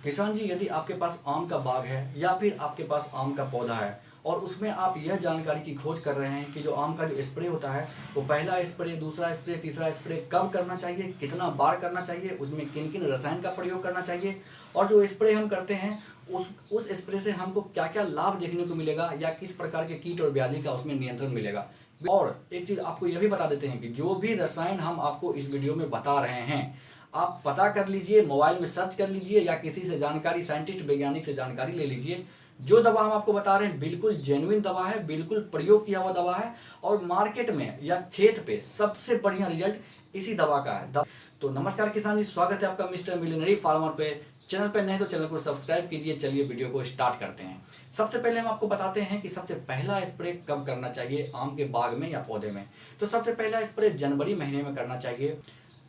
किसान जी, यदि आपके पास आम का बाग है या फिर आपके पास आम का पौधा है और उसमें आप यह जानकारी की खोज कर रहे हैं कि जो आम का जो स्प्रे होता है वो पहला स्प्रे, दूसरा स्प्रे, तीसरा स्प्रे कब करना चाहिए, कितना बार करना चाहिए, उसमें किन किन रसायन का प्रयोग करना चाहिए और जो स्प्रे हम करते हैं उस स्प्रे से हमको क्या क्या लाभ देखने को मिलेगा या किस प्रकार के कीट और व्याधि का उसमें नियंत्रण मिलेगा। और एक चीज़ आपको यह भी बता देते हैं कि जो भी रसायन हम आपको इस वीडियो में बता रहे हैं आप पता कर लीजिए, मोबाइल में सर्च कर लीजिए या किसी से जानकारी, साइंटिस्ट वैज्ञानिक से जानकारी ले लीजिए। जो दवा हम आपको बता रहे हैं बिल्कुल जेन्युइन दवा है, बिल्कुल प्रयोग किया हुआ दवा है और मार्केट में या खेत पे सबसे बढ़िया रिजल्ट इसी दवा का है। तो नमस्कार किसान जी, स्वागत है आपका मिस्टर मिलियनरी फार्मर पे। चैनल पे नहीं तो चैनल को सब्सक्राइब कीजिए। चलिए वीडियो को स्टार्ट करते हैं। सबसे पहले हम आपको बताते हैं कि सबसे पहला स्प्रे कब करना चाहिए आम के बाग में या पौधे में। तो सबसे पहला स्प्रे जनवरी महीने में करना चाहिए।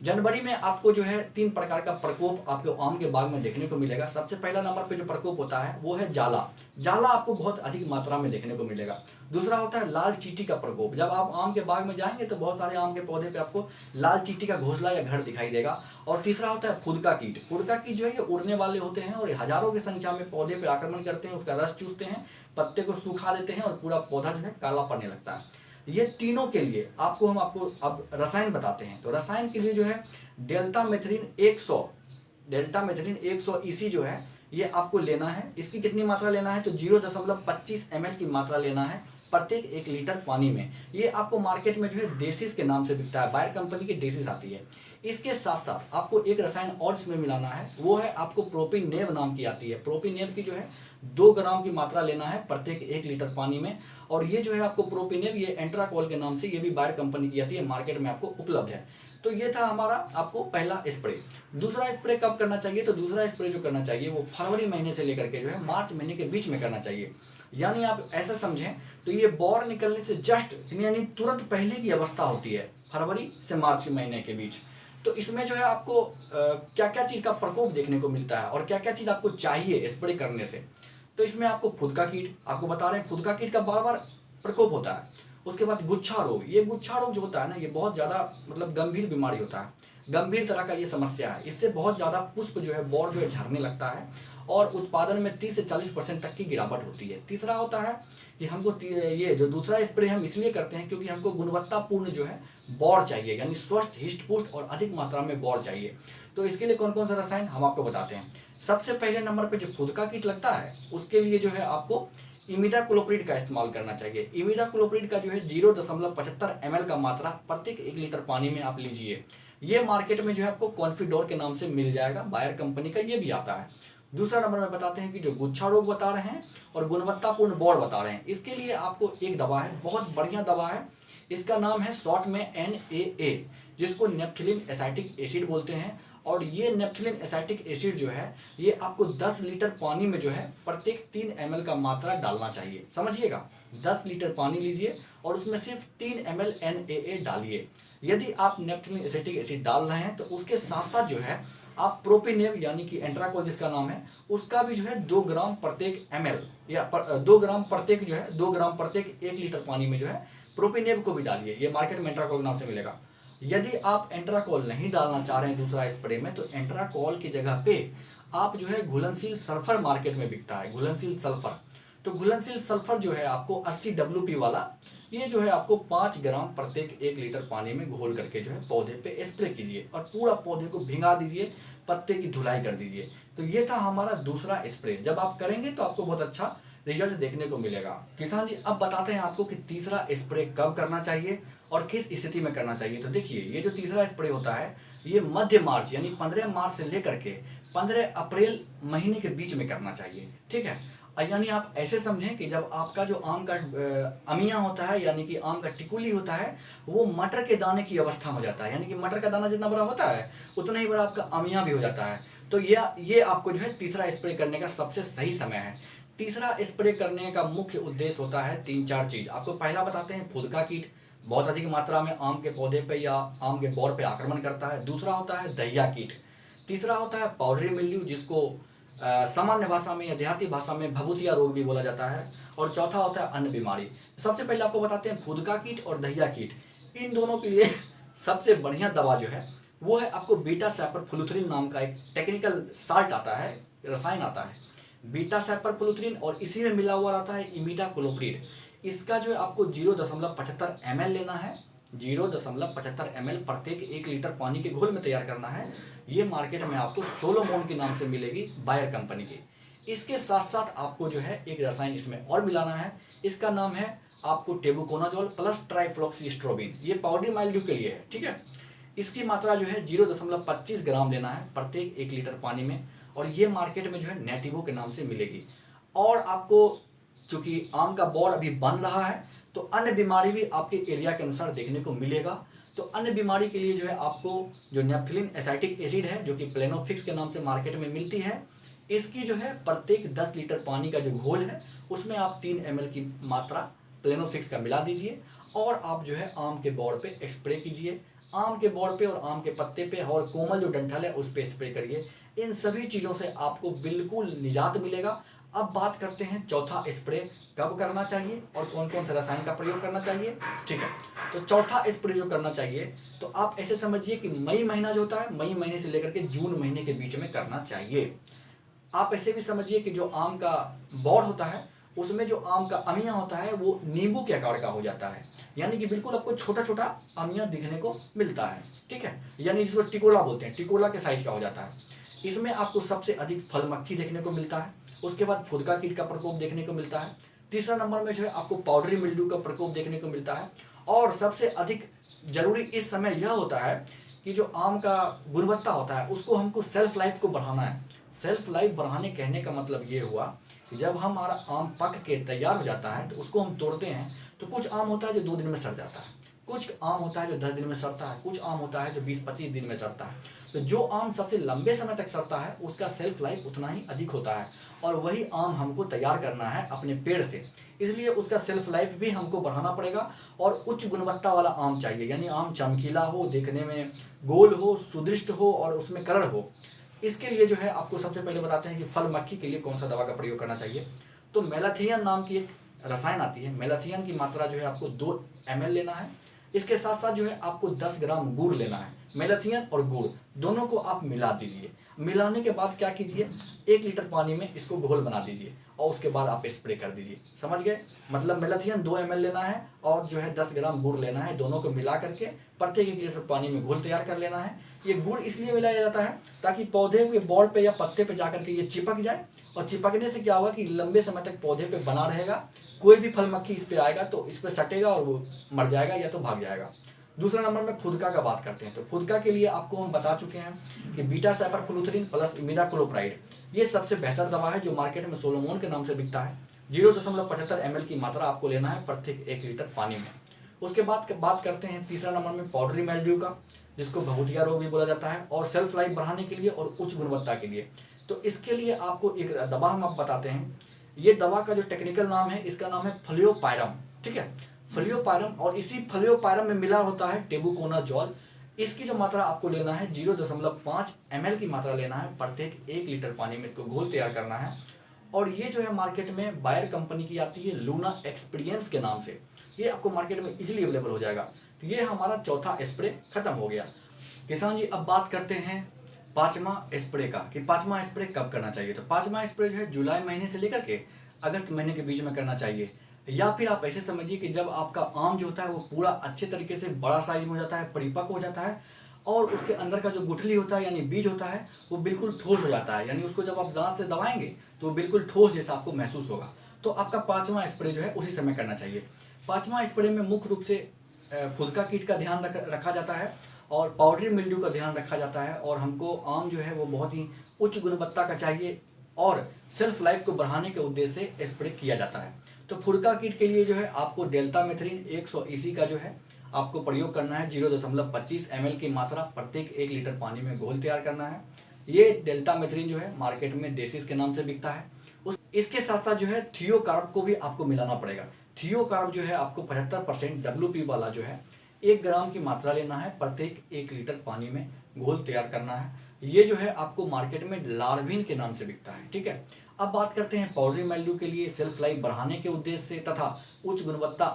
जनवरी में आपको जो है 3 प्रकार का प्रकोप आपके आम के बाग में देखने को मिलेगा। सबसे पहला नंबर पे जो प्रकोप होता है वो है जाला। जाला आपको बहुत अधिक मात्रा में देखने को मिलेगा। दूसरा होता है लाल चींटी का प्रकोप। जब आप आम के बाग में जाएंगे तो बहुत सारे आम के पौधे पे आपको लाल चींटी का घोंसला या घर दिखाई देगा। और तीसरा होता है फुदका कीट। फुदका कीट जो है ये उड़ने वाले होते हैं और ये हजारों की संख्या में पौधे पे आक्रमण करते हैं, उसका रस चूसते हैं, पत्ते को सुखा देते हैं और पूरा पौधा जो है काला पड़ने लगता है। ये तीनों के लिए हम आपको अब रसायन बताते हैं। तो रसायन के लिए जो है डेल्टा मेथिलीन 100 ईसी जो है ये आपको लेना है। इसकी कितनी मात्रा लेना है तो 0.25 ml की मात्रा लेना है प्रत्येक 1 लीटर पानी में। ये आपको मार्केट में जो है देसिस के नाम से बिकता है, बायर कंपनी की देसिस आती है। इसके साथ साथ आपको एक रसायन और इसमें मिलाना है, वो है आपको प्रोपिनेव नाम की आती है। प्रोपिनेव की जो है 2 ग्राम की मात्रा लेना है प्रत्येक 1 लीटर पानी में। और ये जो है आपको प्रोपिनेव ये एंट्राकोल के नाम से ये भी बायर कंपनी की आती है, मार्केट में आपको उपलब्ध है। तो ये था हमारा आपको पहला स्प्रे। दूसरा स्प्रे कब करना चाहिए तो दूसरा स्प्रे जो करना चाहिए वो फरवरी महीने से लेकर के जो है मार्च महीने के बीच में करना चाहिए। यानी आप ऐसा समझें तो ये बौर निकलने से जस्ट यानी तुरंत पहले की अवस्था होती है, फरवरी से मार्च महीने के बीच। तो इसमें जो है आपको क्या क्या चीज़ का प्रकोप देखने को मिलता है और क्या क्या चीज़ आपको चाहिए स्प्रे करने से। तो इसमें आपको फुदका कीट, आपको बता रहे हैं फुदका कीट का बार बार प्रकोप होता है। उसके बाद गुच्छा रोग, ये गुच्छा रोग जो होता है ना ये बहुत ज़्यादा मतलब गंभीर बीमारी होता है, गंभीर तरह का ये समस्या है। इससे बहुत ज़्यादा पुष्प जो है बौर जो है झड़ने लगता है और उत्पादन में 30 से 40% तक की गिरावट होती है। तीसरा होता है कि हमको ये जो दूसरा स्प्रे हम इसलिए करते हैं क्योंकि हमको गुणवत्तापूर्ण जो है बौर चाहिए, यानी स्वस्थ हिष्ट पुष्ट और अधिक मात्रा में बौर चाहिए। तो इसके लिए कौन कौन सा रसायन हम आपको बताते हैं। सबसे पहले नंबर पे जो फुदका कीट लगता है उसके लिए जो है आपको इमिडाक्लोप्रिड का इस्तेमाल करना चाहिए। इमिडाक्लोप्रिड का जो है 0.75 ml का मात्रा प्रत्येक 1 लीटर पानी में आप लीजिए। ये मार्केट में जो है आपको कॉन्फिडोर के नाम से मिल जाएगा, बायर कंपनी का ये भी आता है। दूसरा नंबर में बताते हैं कि जो गुच्छा रोग बता रहे हैं और गुणवत्तापूर्ण बौर बता रहे हैं, इसके लिए आपको एक दवा है, बहुत बढ़िया दवा है। इसका नाम है शॉर्ट में NAA, जिसको नेप्थिलीन एसाइटिक एसिड बोलते हैं। और ये नेप्थिलीन एसाइटिक एसिड जो है ये आपको 10 लीटर पानी में जो है प्रत्येक 3 ml का मात्रा डालना चाहिए। समझिएगा, 10 लीटर पानी लीजिए और उसमें सिर्फ 3 ml NAA डालिए। यदि आप नेप्थिलीन एसाइटिक एसिड डाल रहे हैं तो उसके साथ साथ जो है आप प्रोपिनेव यानी कि एंट्राकोल जिसका नाम है उसका भी जो है 2 ग्राम प्रत्येक ml या 2 ग्राम प्रत्येक जो है 2 ग्राम प्रत्येक 1 लीटर पानी में जो है प्रोपिनेव को भी डालिए। ये मार्केट में एंट्राकोल के नाम से मिलेगा। यदि आप एंट्राकोल नहीं डालना चाह रहे हैं दूसरा स्प्रे में तो एंट्राकोल की जगह पे आप जो है घुलनशील सल्फर मार्केट में बिकता है, घुलनशील सल्फर। तो घुलनशील सल्फर जो है आपको 80 WP वाला ये जो है आपको 5 ग्राम प्रत्येक 1 लीटर पानी में घोल करके जो है पौधे पे स्प्रे कीजिए और पूरा पौधे को भिंगा दीजिए, पत्ते की धुलाई कर दीजिए। तो ये था हमारा दूसरा स्प्रे। जब आप करेंगे तो आपको बहुत अच्छा रिजल्ट देखने को मिलेगा। किसान जी अब बताते हैं आपको कि तीसरा स्प्रे कब करना चाहिए और किस स्थिति में करना चाहिए। तो देखिए ये जो तीसरा स्प्रे होता है ये मध्य मार्च यानी 15 मार्च से लेकर के 15 अप्रैल महीने के बीच में करना चाहिए, ठीक है। यानी आप ऐसे समझें कि जब आपका जो आम का अमिया होता है यानी कि आम का टिकुली होता है वो मटर के दाने की अवस्था में हो जाता है, यानी कि मटर का दाना जितना बड़ा होता है उतना ही बड़ा आपका अमिया भी हो जाता है। तो ये आपको जो है तीसरा स्प्रे करने का सबसे सही समय है। तीसरा स्प्रे करने का मुख्य उद्देश्य होता है 3-4 चीज। आपको पहला बताते हैं फुदका कीट, बहुत अधिक मात्रा में आम के पौधे पे या आम के बौर पे आक्रमण करता है। दूसरा होता है दहिया कीट। तीसरा होता है पाउडरी मिल्ड्यू, जिसको सामान्य भाषा में या देहाती भाषा में भभूतिया रोग भी बोला जाता है। और चौथा होता है अन्य बीमारी। सबसे पहले आपको बताते हैं फुदका कीट और दहिया कीट। इन दोनों के लिए सबसे बढ़िया दवा जो है वो है आपको बीटा सैपर फ्लुथ्रिन नाम का एक टेक्निकल साल्ट आता है, रसायन आता है बीटा सैपरफ्लुथ्रिन, और इसी में मिला हुआ रहता है इमिडाक्लोप्रिड। इसका जो है आपको 0.75 ml लेना है, 0.75 ml प्रत्येक 1 लीटर पानी के घोल में तैयार करना है। ये मार्केट में आपको सोलोमोन के नाम से मिलेगी, बायर कंपनी की। इसके साथ साथ आपको जो है एक रसायन इसमें और मिलाना है, इसका नाम है आपको टेबुकोनाजोल प्लस ट्राइफ्लॉक्सीस्ट्रोबिन। ये पाउडरी माइल्ड्यू के लिए है, ठीक है। इसकी मात्रा जो है 0.25 ग्राम लेना है प्रत्येक 1 लीटर पानी में, और ये मार्केट में जो है नेटिवो के नाम से मिलेगी। और आपको चूंकि आम का बौर अभी बन रहा है, तो अन्य बीमारी भी आपके एरिया के अनुसार देखने को मिलेगा। तो अन्य बीमारी के लिए जो है आपको जो नेफ्थलीन एसाइटिक एसिड है, जो कि प्लेनोफिक्स के नाम से मार्केट में मिलती है, इसकी जो है प्रत्येक 10 लीटर पानी का जो घोल है उसमें आप 3 ml की मात्रा प्लेनोफिक्स का मिला दीजिए, और आप जो है आम के बौर पे स्प्रे कीजिए। आम के बौर पे और आम के पत्ते पे और कोमल जो डंठल है उस पे स्प्रे करिए। इन सभी चीज़ों से आपको बिल्कुल निजात मिलेगा। अब बात करते हैं चौथा स्प्रे कब करना चाहिए और कौन कौन से रसायन का प्रयोग करना चाहिए, ठीक है। तो चौथा स्प्रे जो करना चाहिए, तो आप ऐसे समझिए कि मई महीना जो होता है, मई महीने से लेकर के जून महीने के बीच में करना चाहिए। आप ऐसे भी समझिए कि जो आम का बौर होता है उसमें जो आम का अमिया होता है वो नींबू के आकार का हो जाता है, यानी कि बिल्कुल आपको छोटा छोटा अमिया दिखने को मिलता है, ठीक है। यानी जिसको टिकोला बोलते हैं, टिकोला के साइज का हो जाता है। इसमें आपको सबसे अधिक फल मक्खी देखने को मिलता है, उसके बाद फुदका कीट का प्रकोप देखने को मिलता है, तीसरा नंबर में जो है आपको पाउडरी मिल्ड्यू का प्रकोप देखने को मिलता है, और सबसे अधिक जरूरी इस समय यह होता है कि जो आम का गुणवत्ता होता है उसको हमको सेल्फ लाइफ को बढ़ाना है। सेल्फ लाइफ बढ़ाने कहने का मतलब ये हुआ कि जब हमारा आम पक के तैयार हो जाता है तो उसको हम तोड़ते हैं, तो कुछ आम होता है जो 2 दिन में सड़ जाता है, कुछ आम होता है जो 10 दिन में सड़ता है, कुछ आम होता है जो 20-25 दिन में सड़ता है। तो जो आम सबसे लंबे समय तक सड़ता है उसका सेल्फ लाइफ उतना ही अधिक होता है, और वही आम हमको तैयार करना है अपने पेड़ से, इसलिए उसका सेल्फ लाइफ भी हमको बढ़ाना पड़ेगा। और उच्च गुणवत्ता वाला आम चाहिए, यानी आम चमकीला हो, देखने में गोल हो, सुदृष्ट हो और उसमें कलर हो। इसके लिए जो है आपको सबसे पहले बताते हैं कि फल मक्खी के लिए कौन सा दवा का प्रयोग करना चाहिए। तो मेलाथियन नाम की एक रसायन आती है, मेलाथियन की मात्रा जो है आपको 2 ml लेना है। इसके साथ साथ जो है आपको 10 ग्राम गुड़ लेना है। मेलाथियन और गुड़ दोनों को आप मिला दीजिए। मिलाने के बाद क्या कीजिए, 1 लीटर पानी में इसको घोल बना दीजिए और उसके बाद आप स्प्रे कर दीजिए। समझ गए, मतलब मेलाथियन 2 ml लेना है और जो है 10 ग्राम गुड़ लेना है, दोनों को मिला करके प्रत्येक 1 लीटर पानी में घोल तैयार कर लेना है। ये गुड़ इसलिए मिलाया जाता है ताकि पौधे के बॉड पे या पत्ते पे जाकर के ये चिपक जाए, और चिपकने से क्या होगा कि लंबे समय तक पौधे पे बना रहेगा। कोई भी फल मक्खी इस पे आएगा तो इस पे सटेगा और वो मर जाएगा या तो भाग जाएगा। दूसरा नंबर में फुदका का बात करते हैं। तो फुदका के लिए आपको हम बता चुके हैं कि बीटा सैपरफ्लुथ्रिन प्लस इमिडाक्लोप्राइड ये सबसे बेहतर दवा है, जो मार्केट में सोलोमोन के नाम से बिकता है। 0.75 ml की मात्रा आपको लेना है प्रत्येक 1 लीटर पानी में। उसके बाद बात करते हैं तीसरा नंबर में पाउडरी मिल्ड्यू का, जिसको भभूतिया रोग भी बोला जाता है, और सेल्फ लाइफ बढ़ाने के लिए और उच्च गुणवत्ता के लिए। तो इसके लिए आपको एक दवा हम आप बताते हैं। ये दवा का जो टेक्निकल नाम है, इसका नाम है फ्लियोपायरम, ठीक है, फ्लियोपायरम। और इसी फ्लियोपायरम में मिला होता है टेबुकोनाजोल। इसकी जो मात्रा आपको लेना है 0.5 ml की मात्रा लेना है प्रत्येक 1 लीटर पानी में, इसको घोल तैयार करना है। और ये जो है मार्केट में बायर कंपनी की आती है लूना एक्सपीरियंस के नाम से, ये आपको मार्केट में इजीली अवेलेबल हो जाएगा। तो ये हमारा चौथा स्प्रे खत्म हो गया। किसान जी अब बात करते हैं पांचवा स्प्रे का, कि पांचवा स्प्रे कब करना चाहिए। तो पांचवा स्प्रे जो है जुलाई महीने से लेकर के अगस्त महीने के बीच में करना चाहिए, या फिर आप ऐसे समझिए कि जब आपका आम जो होता है वो पूरा अच्छे तरीके से बड़ा साइज में हो जाता है, परिपक्व हो जाता है, और उसके अंदर का जो गुठली होता है यानी बीज होता है वो बिल्कुल ठोस हो जाता है, यानी उसको जब आप दांत से दबाएंगे तो वो बिल्कुल ठोस जैसा आपको महसूस होगा। तो आपका पांचवा स्प्रे जो है उसी समय करना चाहिए। पांचवा स्प्रे में मुख्य रूप से फुदका कीट का ध्यान रखा जाता है और पाउडरी मिल्ड्यू का ध्यान रखा जाता है, और हमको आम जो है वो बहुत ही उच्च गुणवत्ता का चाहिए और सेल्फ लाइफ को बढ़ाने के उद्देश्य से स्प्रे किया जाता है। तो फुदका कीट के लिए जो है आपको डेल्टा मेथ्रिन 100 EC का जो है आपको प्रयोग करना है। 0.25 ml की मात्रा प्रत्येक 1 लीटर पानी में घोल तैयार करना है। ये डेल्टा मेथ्रिन जो है मार्केट में डेसिस के नाम से बिकता है। इसके साथ साथ जो है थियोकार्ब को भी आपको मिलाना पड़ेगा। थियोकार्ब जो है आपको 75% WP वाला जो है 1 ग्राम की मात्रा लेना है प्रत्येक 1 लीटर पानी में घोल तैयार करना है। ये जो है आपको मार्केट में लार्विन के नाम से बिकता है, ठीक है। अब बात करते हैं पाउडरी मिल्ड्यू के लिए सेल्फ लाइफ बढ़ाने के उद्देश्य से तथा उच्च गुणवत्ता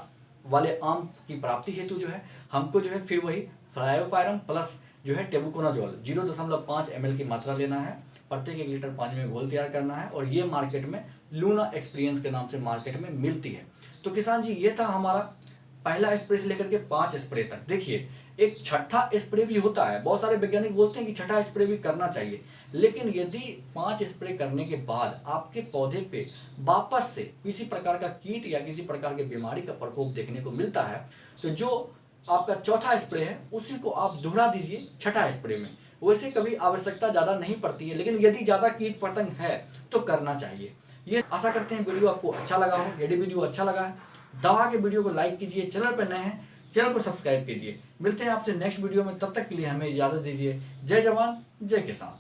वाले आम की प्राप्ति हेतु जो है हमको जो है फिर वही फ्लायोफायरम प्लस जो है टेबुकोनाजोल 0.5 ml की मात्रा लेना है प्रत्येक 1 लीटर पानी में घोल तैयार करना है और ये मार्केट में लूना एक्सपीरियंस के नाम से मार्केट में मिलती है। तो किसान जी ये था हमारा पहला स्प्रे से लेकर के 5 स्प्रे तक। देखिए एक छठा स्प्रे भी होता है, बहुत सारे वैज्ञानिक बोलते हैं कि छठा स्प्रे भी करना चाहिए, लेकिन यदि 5 स्प्रे करने के बाद आपके पौधे पे वापस से किसी प्रकार का कीट या किसी प्रकार की बीमारी का प्रकोप देखने को मिलता है तो जो आपका चौथा स्प्रे है उसी को आप दोहरा दीजिए छठा स्प्रे में। वैसे कभी आवश्यकता ज़्यादा नहीं पड़ती है, लेकिन यदि ज़्यादा कीट पतंग है तो करना चाहिए। ये आशा करते हैं वीडियो आपको अच्छा लगा हो। यदि वीडियो अच्छा लगा है दबा के वीडियो को लाइक कीजिए, चैनल पर नए हैं चैनल को सब्सक्राइब कीजिए। मिलते हैं आपसे नेक्स्ट वीडियो में, तब तक के लिए हमें इजाज़त दीजिए। जय जवान जय किसान।